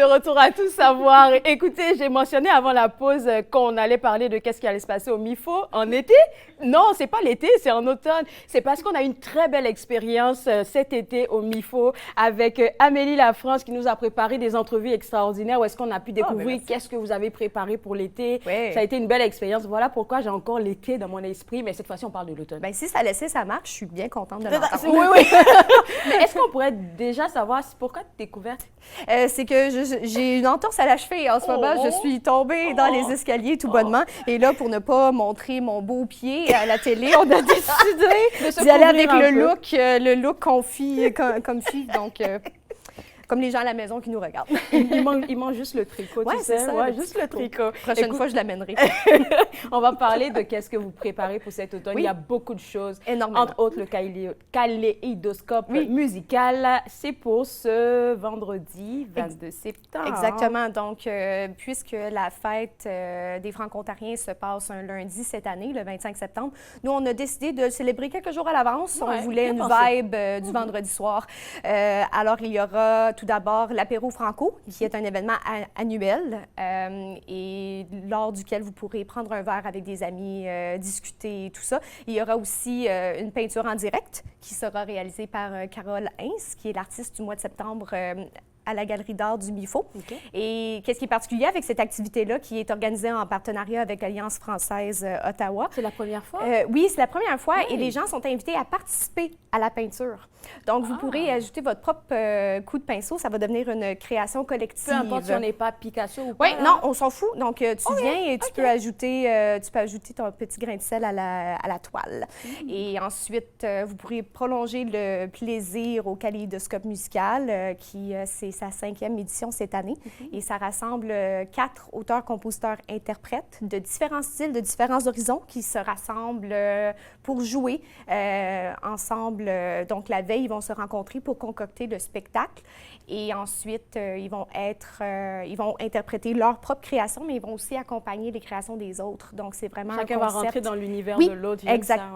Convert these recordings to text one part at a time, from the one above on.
de retour à Tout savoir. Écoutez, j'ai mentionné avant la pause qu'on allait parler de qu'est-ce qui allait se passer au MIFO en été. Non, c'est pas l'été, c'est en automne. C'est parce qu'on a eu une très belle expérience cet été au MIFO avec Amélie Lafrance qui nous a préparé des entrevues extraordinaires où est-ce qu'on a pu découvrir qu'est-ce que vous avez préparé pour l'été. Oui. Ça a été une belle expérience. Voilà pourquoi j'ai encore l'été dans mon esprit, mais cette fois-ci, on parle de l'automne. Bien, si ça laissait sa marque, je suis bien contente de l'entendre. Oui, oui. Mais est-ce qu'on pourrait déjà savoir pourquoi tu t'es couverte? C'est que j'ai une entorse à la cheville en ce moment. Je suis tombée dans les escaliers tout bonnement. Et là, pour ne pas montrer mon beau pied à la télé, on a décidé d'y aller avec le look comfy. Donc, comme les gens à la maison qui nous regardent. Il manque juste le tricot, tu sais. Ça, ouais, juste le tricot. Prochaine fois, je l'amènerai. On va parler de qu'est-ce que vous préparez pour cet automne. Oui. Il y a beaucoup de choses. Énormément. Entre autres, le kaléidoscope musical. C'est pour ce vendredi 22 septembre. Exactement. Donc, puisque la fête des Franco-Ontariens se passe un lundi cette année, le 25 septembre, nous, on a décidé de le célébrer quelques jours à l'avance. On voulait une vibe du vendredi soir. Alors, il y aura tout d'abord l'apéro franco, qui est un événement annuel et lors duquel vous pourrez prendre un verre avec des amis, discuter et tout ça. Il y aura aussi une peinture en direct qui sera réalisée par Carole Hins, qui est l'artiste du mois de septembre à la Galerie d'art du MIFO. Okay. Et qu'est-ce qui est particulier avec cette activité-là, qui est organisée en partenariat avec l'Alliance française Ottawa? C'est la première fois? Oui, c'est la première fois et les gens sont invités à participer à la peinture. Donc, vous pourrez ajouter votre propre coup de pinceau. Ça va devenir une création collective. Peu importe si on n'est pas Picasso ou pas. Oui, non, on s'en fout. Donc, tu viens et tu peux ajouter ton petit grain de sel à la toile. Et ensuite, vous pourrez prolonger le plaisir au kaléidoscope musical, qui c'est sa 5e édition cette année. Et ça rassemble 4 auteurs, compositeurs, interprètes de différents styles, de différents horizons qui se rassemblent pour jouer ensemble. Donc, la veille, ils vont se rencontrer pour concocter le spectacle. Et ensuite, ils vont interpréter leur propre création, mais ils vont aussi accompagner les créations des autres. Donc, c'est vraiment Chacun un concept. va rentrer dans l'univers de l'autre.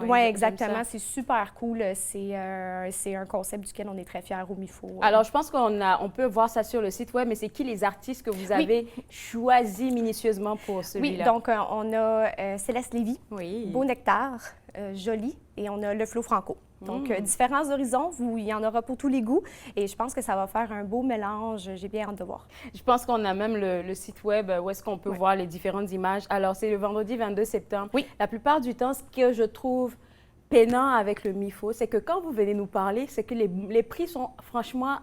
Oui, exactement. C'est super cool. C'est un concept duquel on est très fiers au MIFO. Alors, je pense qu'on peut voir ça sur le site web, mais c'est qui les artistes que vous avez choisis minutieusement pour celui-là? Oui, donc on a Céleste Lévy, Beau Nectar, Jolie, et on a Le Flot Franco. Donc, différents horizons, il y en aura pour tous les goûts et je pense que ça va faire un beau mélange. J'ai bien hâte de voir. Je pense qu'on a même le site web où est-ce qu'on peut voir les différentes images. Alors, c'est le vendredi 22 septembre. Oui. La plupart du temps, ce que je trouve peinant avec le MIFO, c'est que quand vous venez nous parler, c'est que les prix sont franchement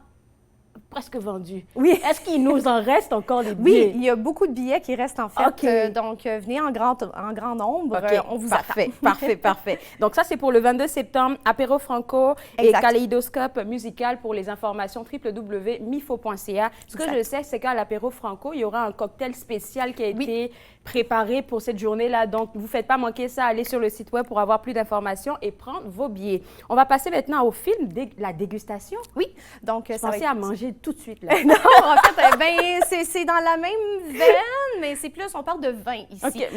presque vendus. Oui. Est-ce qu'il nous en reste encore des billets? Oui, il y a beaucoup de billets qui restent en fait. Donc, venez en grand nombre. On vous attend. Parfait. Donc, ça, c'est pour le 22 septembre. Apéro franco et kaléidoscope musical. Pour les informations, www.mifo.ca. Ce que je sais, c'est qu'à l'apéro franco, il y aura un cocktail spécial qui a été préparé pour cette journée-là. Donc, vous ne faites pas manquer ça. Allez sur le site web pour avoir plus d'informations et prendre vos billets. On va passer maintenant au film, la dégustation. Oui. Donc, je pensais à manger tout de suite, là. Non, en fait, c'est dans la même veine, mais c'est plus, on parle de vin ici. Okay.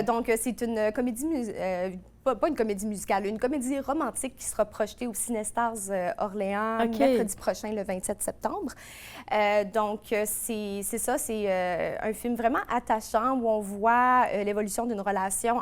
Donc, c'est une comédie pas une comédie musicale, une comédie romantique qui sera projetée au Cinestars Orléans mercredi prochain, le 27 septembre. Donc, c'est ça, c'est un film vraiment attachant où on voit l'évolution d'une relation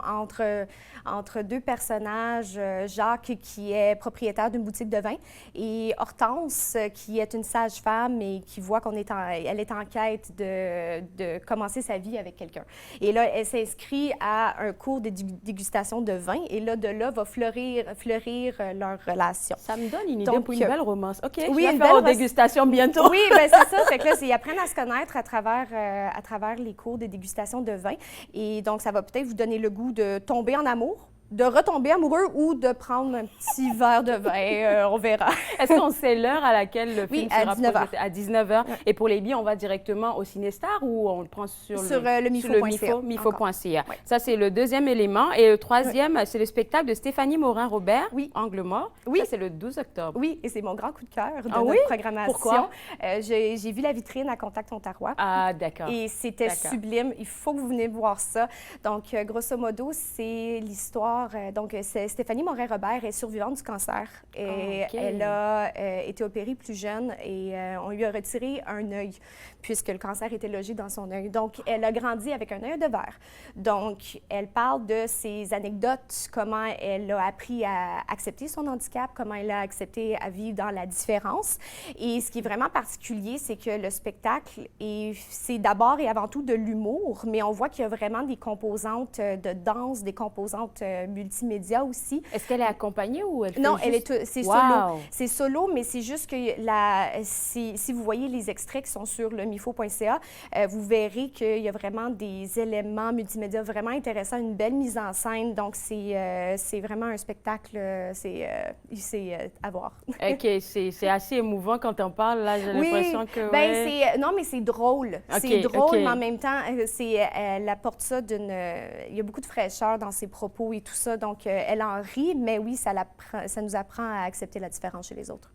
entre deux personnages, Jacques qui est propriétaire d'une boutique de vin et Hortense qui est une sage-femme et qui voit elle est en quête de commencer sa vie avec quelqu'un. Et là, elle s'inscrit à un cours de dégustation de vin et là, de là, va fleurir leur relation. Ça me donne une idée pour une belle romance. OK, oui, je vais faire dégustation bientôt. Oui, bien c'est ça. Fait que là, ils apprennent à se connaître à travers les cours de dégustation de vin. Et donc, ça va peut-être vous donner le goût de tomber en amour, de retomber amoureux ou de prendre un petit verre de vin, on verra. Est-ce qu'on sait l'heure à laquelle le film sera projeté? À 19h. Ouais. Et pour les billets, on va directement au Cinéstar ou on le prend sur le mifo.ca. Ouais. Ça, c'est le deuxième élément. Et le troisième, c'est le spectacle de Stéphanie Morin-Robert, Angle mort. Oui. Ça, c'est le 12 octobre. Oui, et c'est mon grand coup de cœur de notre programmation. Pourquoi? J'ai vu la vitrine à Contact Ontario. Ah, d'accord. Et c'était sublime. Il faut que vous venez voir ça. Donc, grosso modo, c'est l'histoire d'abord, donc Stéphanie Morin-Robert est survivante du cancer. Et elle a été opérée plus jeune et on lui a retiré un œil puisque le cancer était logé dans son œil. Donc, elle a grandi avec un œil de verre. Donc, elle parle de ses anecdotes, comment elle a appris à accepter son handicap, comment elle a accepté à vivre dans la différence. Et ce qui est vraiment particulier, c'est que le spectacle, c'est d'abord et avant tout de l'humour, mais on voit qu'il y a vraiment des composantes de danse, des composantes multimédia aussi. Est-ce qu'elle est accompagnée ou elle fait Non, juste... c'est solo. C'est solo, mais c'est juste que si vous voyez les extraits qui sont sur le mifo.ca, vous verrez qu'il y a vraiment des éléments multimédia vraiment intéressants, une belle mise en scène. Donc, c'est vraiment un spectacle, c'est à voir. OK, c'est assez émouvant quand on parle, là, j'ai l'impression que... Bien, non, mais c'est drôle. C'est drôle, mais en même temps, elle apporte ça il y a beaucoup de fraîcheur dans ses propos et tout ça, donc elle en rit, mais oui, ça nous apprend à accepter la différence chez les autres.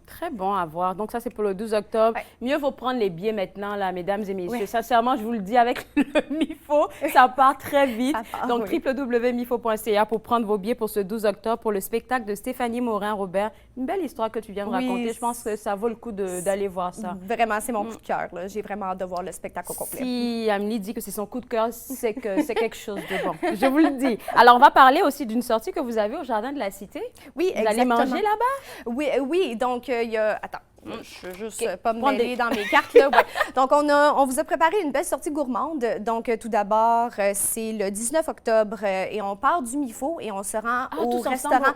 Très bon à voir. Donc, ça, c'est pour le 12 octobre. Mieux vaut prendre les billets maintenant, là, mesdames et messieurs. Sincèrement, je vous le dis, avec le MIFO, ça part très vite. Donc, www.mifo.ca pour prendre vos billets pour ce 12 octobre pour le spectacle de Stéphanie Morin-Robert. Une belle histoire que tu viens de raconter. Je pense que ça vaut le coup d'aller voir ça. Vraiment, c'est mon coup de cœur. J'ai vraiment hâte de voir le spectacle au complet. Si Amélie dit que c'est son coup de cœur, c'est que c'est quelque chose de bon. Je vous le dis. Alors, on va parler aussi d'une sortie que vous avez au Jardin de la Cité. Oui, exactement. Vous allez manger là-bas? Oui, donc il y a... Attends. Je ne veux juste pas me mêler dans mes cartes. Là. Donc, on vous a préparé une belle sortie gourmande. Donc, tout d'abord, c'est le 19 octobre et on part du MIFO et on se rend au restaurant.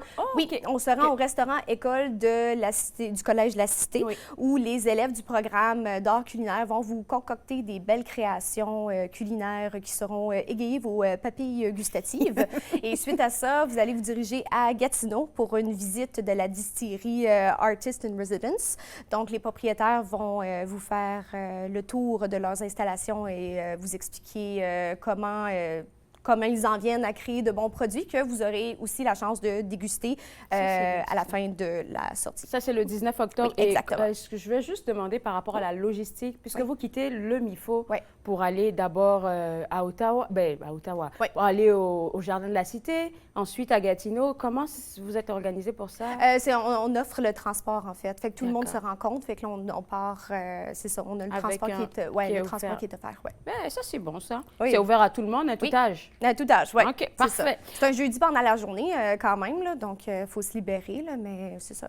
On se rend au restaurant École de la Cité, du Collège de la Cité, où les élèves du programme d'art culinaire vont vous concocter des belles créations culinaires qui seront égayer vos papilles gustatives. Et suite à ça, vous allez vous diriger à Gatineau pour une visite de la distillerie Artist in Residence. Donc, les propriétaires vont vous faire le tour de leurs installations et vous expliquer comment ils en viennent à créer de bons produits que vous aurez aussi la chance de déguster à la fin de la sortie. Ça, c'est le 19 octobre. Oui, exactement. Et je vais juste demander par rapport à la logistique, puisque vous quittez le MIFO pour aller d'abord à Ottawa, pour aller au Jardin de la Cité, ensuite à Gatineau. Comment vous êtes organisé pour ça? On offre le transport, en fait. Fait que tout le monde se rencontre. Fait que là, on part, c'est ça, on a le transport qui est offert. Bien, ça, c'est bon, ça. C'est ouvert à tout le monde, à tout âge? À tout âge, oui. OK, parfait. C'est un jeudi pendant la journée, quand même, là, donc il faut se libérer, là, mais c'est ça.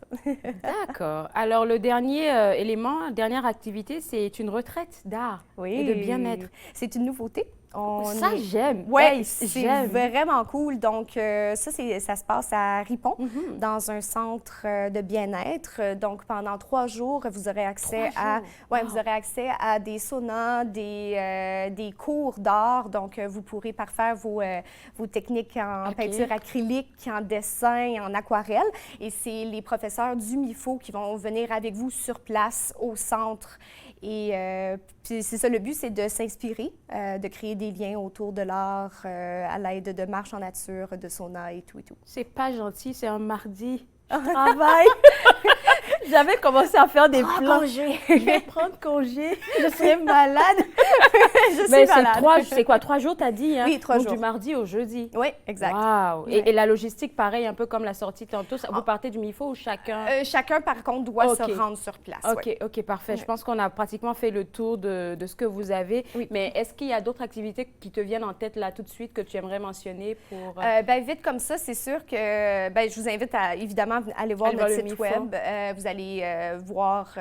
D'accord. Alors, le dernier élément, dernière activité, c'est une retraite d'art et de bien-être. C'est une nouveauté. Ça, j'aime. Oui, c'est vraiment cool. Donc, ça se passe à Ripon, dans un centre de bien-être. Donc, pendant 3 jours, vous aurez accès vous aurez accès à des saunas, des cours d'art. Donc, vous pourrez parfaire vos techniques en peinture acrylique, en dessin, en aquarelle. Et c'est les professeurs du MIFO qui vont venir avec vous sur place au centre. Et puis c'est ça, le but, c'est de s'inspirer, de créer des liens autour de l'art à l'aide de marches en nature, de sauna et tout et tout. C'est pas gentil, c'est un mardi. Je travaille. J'avais commencé à faire des plans. Congé. Je vais prendre congé. Je serai malade. Je suis malade. C'est quoi, 3 jours, t'as dit? Hein? Oui, 3 jours. Du mardi au jeudi. Oui, exact. Wow. Et la logistique, pareil, un peu comme la sortie tantôt. Vous partez du MIFO ou chacun? Chacun, par contre, doit se rendre sur place. OK, parfait. Je pense qu'on a pratiquement fait le tour de ce que vous avez. Oui. Mais est-ce qu'il y a d'autres activités qui te viennent en tête là tout de suite que tu aimerais mentionner pour... vite comme ça, c'est sûr que je vous invite à, évidemment, aller voir notre site web. Vous allez voir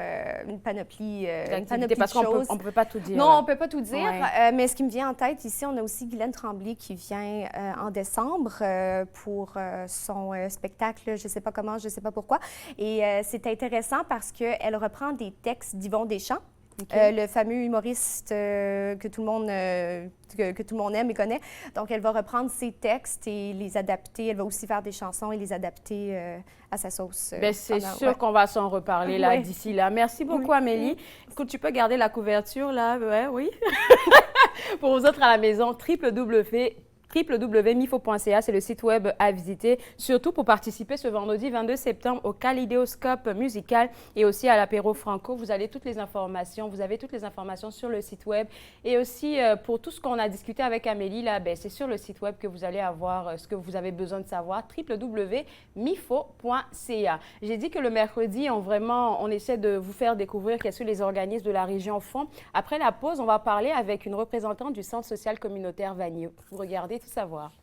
une panoplie de choses. On ne peut pas tout dire. Non, on ne peut pas tout dire. Mais ce qui me vient en tête ici, on a aussi Guylaine Tremblay qui vient en décembre pour son spectacle, je ne sais pas comment, je ne sais pas pourquoi. Et c'est intéressant parce qu'elle reprend des textes d'Yvon Deschamps. Le fameux humoriste que tout le monde aime et connaît. Donc, elle va reprendre ses textes et les adapter. Elle va aussi faire des chansons et les adapter à sa sauce. C'est sûr qu'on va s'en reparler là d'ici là. Merci beaucoup, Amélie. Écoute, tu peux garder la couverture là, oui. Pour vous autres à la maison, www.mifo.ca, c'est le site web à visiter, surtout pour participer ce vendredi 22 septembre au Kaléidoscope musical et aussi à l'apéro franco. Vous avez toutes les informations sur le site web. Et aussi, pour tout ce qu'on a discuté avec Amélie, là, c'est sur le site web que vous allez avoir ce que vous avez besoin de savoir, www.mifo.ca. J'ai dit que le mercredi, on essaie de vous faire découvrir qu'est-ce que les organismes de la région font. Après la pause, on va parler avec une représentante du Centre social communautaire Vanier. Vous regardez tout savoir.